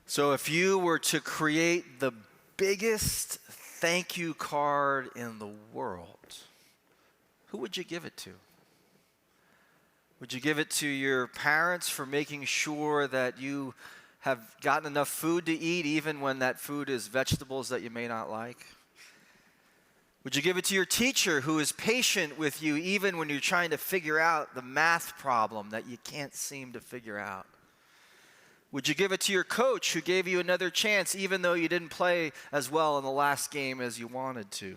So if you were to create the biggest thank you card in the world, who would you give it to? Would you give it to your parents for making sure that you have gotten enough food to eat even when that food is vegetables that you may not like? Would you give it to your teacher who is patient with you even when you're trying to figure out the math problem that you can't seem to figure out? Would you give it to your coach who gave you another chance even though you didn't play as well in the last game as you wanted to?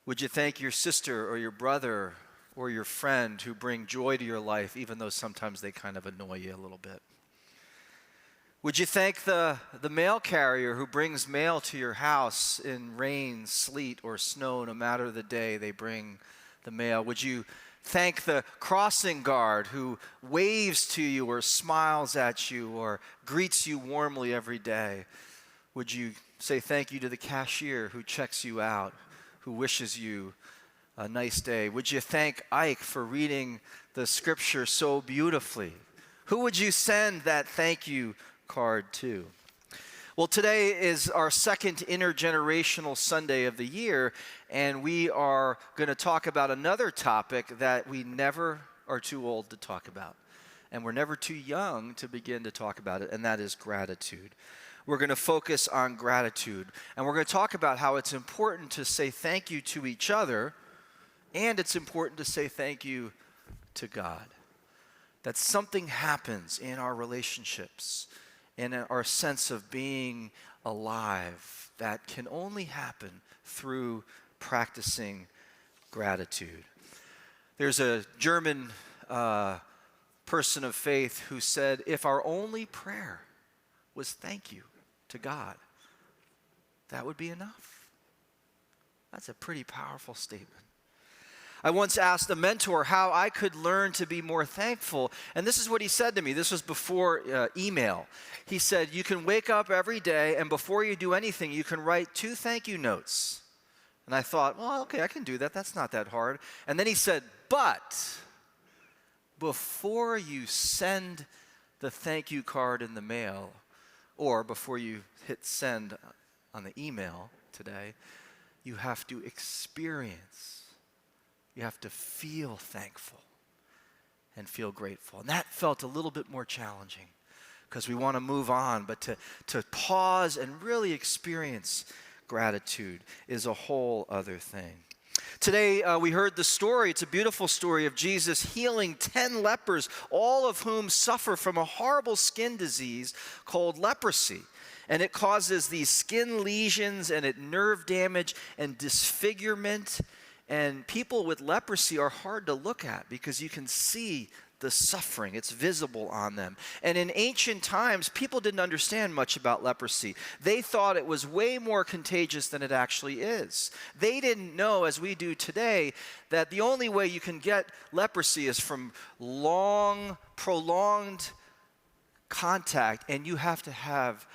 Would you thank your sister or your brother or your friend who bring joy to your life even though sometimes they kind of annoy you a little bit? Would you thank the mail carrier who brings mail to your house in rain, sleet, or snow, no matter the day they bring the mail? Would you thank the crossing guard who waves to you or smiles at you or greets you warmly every day? Would you say thank you to the cashier who checks you out, who wishes you a nice day? Would you thank Ike for reading the scripture so beautifully? Who would you send that thank you card to? Well, today is our second intergenerational Sunday of the year, and we are going to talk about another topic that we never are too old to talk about, and we're never too young to begin to talk about it, and that is gratitude. We're going to focus on gratitude, and we're going to talk about how it's important to say thank you to each other, and it's important to say thank you to God. That something happens in our relationships, in our sense of being alive, that can only happen through practicing gratitude. There's a German person of faith who said, if our only prayer was thank you to God, that would be enough. That's a pretty powerful statement. I once asked a mentor how I could learn to be more thankful, and this is what he said to me. This was before email. He said, you can wake up every day, and before you do anything, you can write 2 thank you notes. And I thought, well, okay, I can do that. That's not that hard. And then he said, but before you send the thank you card in the mail, or before you hit send on the email today, you have to experience. You have to feel thankful and feel grateful. And that felt a little bit more challenging because we want to move on, but to pause and really experience gratitude is a whole other thing. Today, we heard the story. It's a beautiful story of Jesus healing 10 lepers, all of whom suffer from a horrible skin disease called leprosy. And it causes these skin lesions and nerve damage and disfigurement. And people with leprosy are hard to look at because you can see the suffering. It's visible on them. And in ancient times, people didn't understand much about leprosy. They thought it was way more contagious than it actually is. They didn't know, as we do today, that the only way you can get leprosy is from long, prolonged contact, and you have to have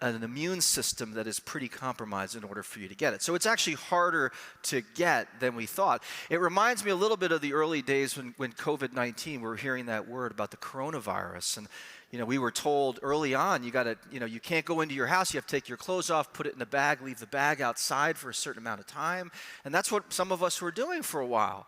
an immune system that is pretty compromised in order for you to get it. So it's actually harder to get than we thought. It reminds me a little bit of the early days when COVID-19, we were hearing that word about the coronavirus. And we were told early on, you can't go into your house, you have to take your clothes off, put it in a bag, leave the bag outside for a certain amount of time. And that's what some of us were doing for a while.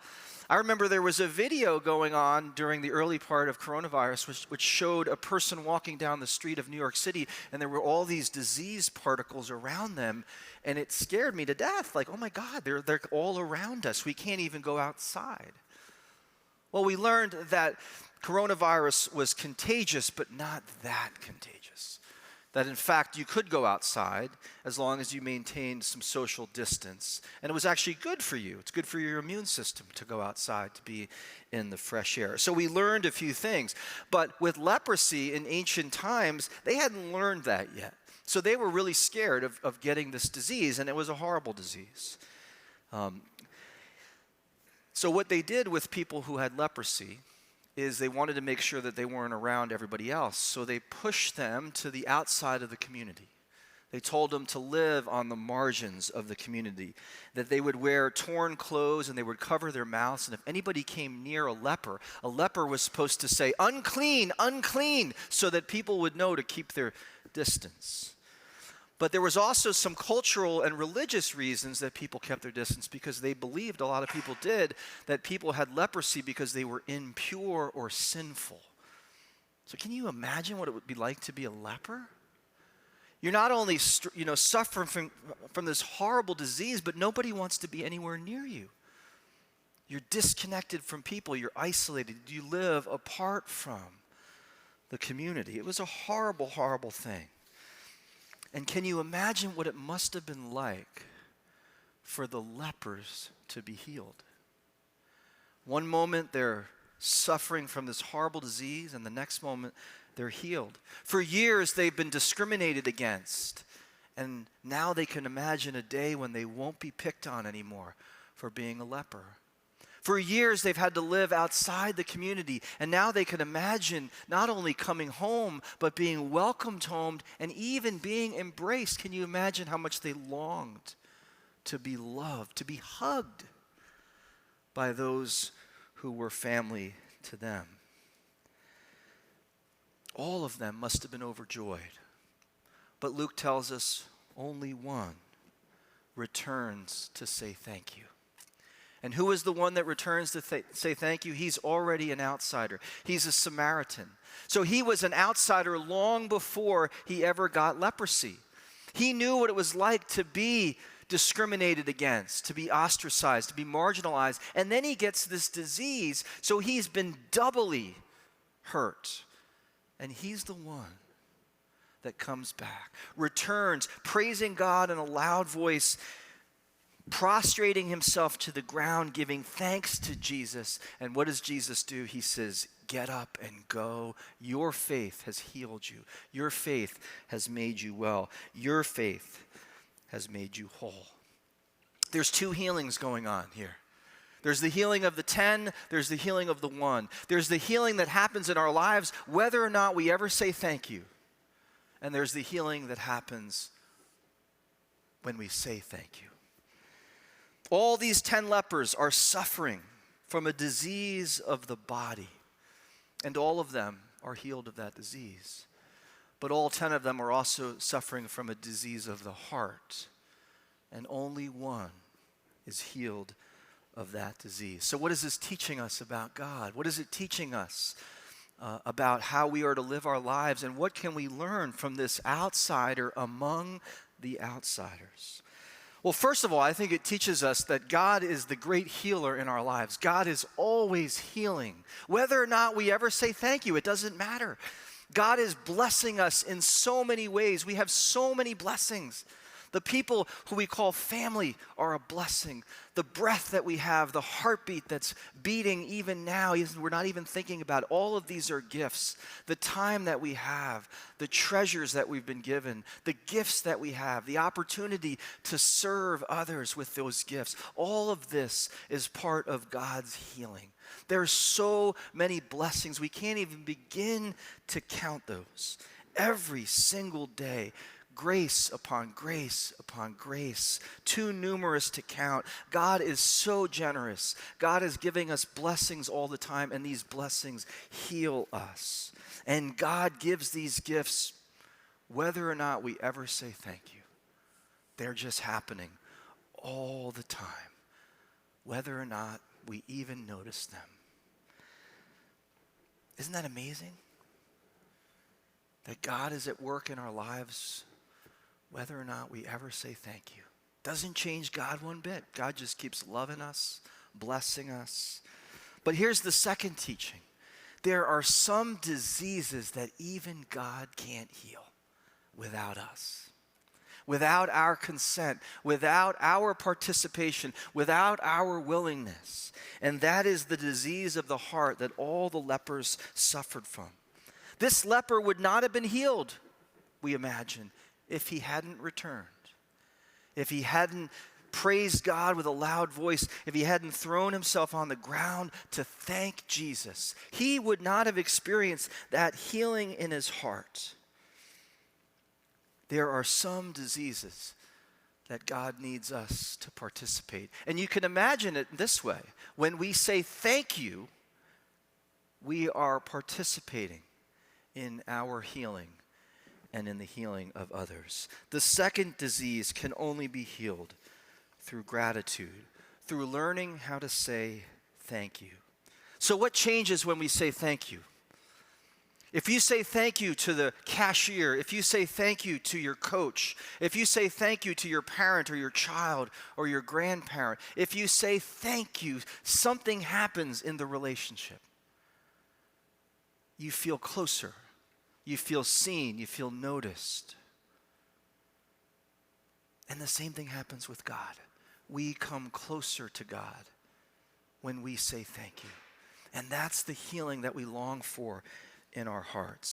I remember there was a video going on during the early part of coronavirus which showed a person walking down the street of New York City, and there were all these disease particles around them, and it scared me to death. Like, oh my God, they're all around us. We can't even go outside. Well, we learned that coronavirus was contagious, but not that contagious. That in fact you could go outside as long as you maintained some social distance. And it was actually good for you. It's good for your immune system to go outside, to be in the fresh air. So we learned a few things. But with leprosy in ancient times, they hadn't learned that yet. So they were really scared of getting this disease, and it was a horrible disease. So what they did with people who had leprosy is they wanted to make sure that they weren't around everybody else. So they pushed them to the outside of the community. They told them to live on the margins of the community, that they would wear torn clothes and they would cover their mouths. And if anybody came near a leper was supposed to say, unclean, unclean, so that people would know to keep their distance. But there was also some cultural and religious reasons that people kept their distance, because they believed, a lot of people did, that people had leprosy because they were impure or sinful. So can you imagine what it would be like to be a leper? You're not only suffering from this horrible disease, but nobody wants to be anywhere near you. You're disconnected from people. You're isolated. You live apart from the community. It was a horrible, horrible thing. And can you imagine what it must have been like for the lepers to be healed? One moment they're suffering from this horrible disease, and the next moment they're healed. For years they've been discriminated against, and now they can imagine a day when they won't be picked on anymore for being a leper. For years they've had to live outside the community, and now they can imagine not only coming home, but being welcomed home and even being embraced. Can you imagine how much they longed to be loved, to be hugged by those who were family to them? All of them must have been overjoyed. But Luke tells us only one returns to say thank you. And who is the one that returns to say thank you? He's already an outsider. He's a Samaritan. So he was an outsider long before he ever got leprosy. He knew what it was like to be discriminated against, to be ostracized, to be marginalized. And then he gets this disease, so he's been doubly hurt. And he's the one that comes back, returns, praising God in a loud voice, prostrating himself to the ground, giving thanks to Jesus. And what does Jesus do? He says, "Get up and go. Your faith has healed you. Your faith has made you well. Your faith has made you whole." There's two healings going on here. There's the healing of the 10, there's the healing of the 1. There's the healing that happens in our lives whether or not we ever say thank you. And there's the healing that happens when we say thank you. All these 10 lepers are suffering from a disease of the body, and all of them are healed of that disease. But all 10 of them are also suffering from a disease of the heart, and only one is healed of that disease. So what is this teaching us about God? What is it teaching us about how we are to live our lives, and what can we learn from this outsider among the outsiders? Well, first of all, I think it teaches us that God is the great healer in our lives. God is always healing. Whether or not we ever say thank you, it doesn't matter. God is blessing us in so many ways. We have so many blessings. The people who we call family are a blessing. The breath that we have, the heartbeat that's beating even now, we're not even thinking about. All of these are gifts. The time that we have, the treasures that we've been given, the gifts that we have, the opportunity to serve others with those gifts. All of this is part of God's healing. There are so many blessings. We can't even begin to count those. Every single day, grace upon grace upon grace, too numerous to count. God is so generous. God is giving us blessings all the time, and these blessings heal us. And God gives these gifts whether or not we ever say thank you. They're just happening all the time, whether or not we even notice them. Isn't that amazing? That God is at work in our lives whether or not we ever say thank you. Doesn't change God one bit. God just keeps loving us, blessing us. But here's the second teaching. There are some diseases that even God can't heal without us, without our consent, without our participation, without our willingness. And that is the disease of the heart that all the lepers suffered from. This leper would not have been healed, we imagine, if he hadn't returned, if he hadn't praised God with a loud voice, if he hadn't thrown himself on the ground to thank Jesus. He would not have experienced that healing in his heart. There are some diseases that God needs us to participate. And you can imagine it this way. When we say thank you, we are participating in our healing and in the healing of others. The second disease can only be healed through gratitude, through learning how to say thank you. So what changes when we say thank you? If you say thank you to the cashier, if you say thank you to your coach, if you say thank you to your parent or your child or your grandparent, if you say thank you, something happens in the relationship. You feel closer. You feel seen. You feel noticed. And the same thing happens with God. We come closer to God when we say thank you. And that's the healing that we long for in our hearts.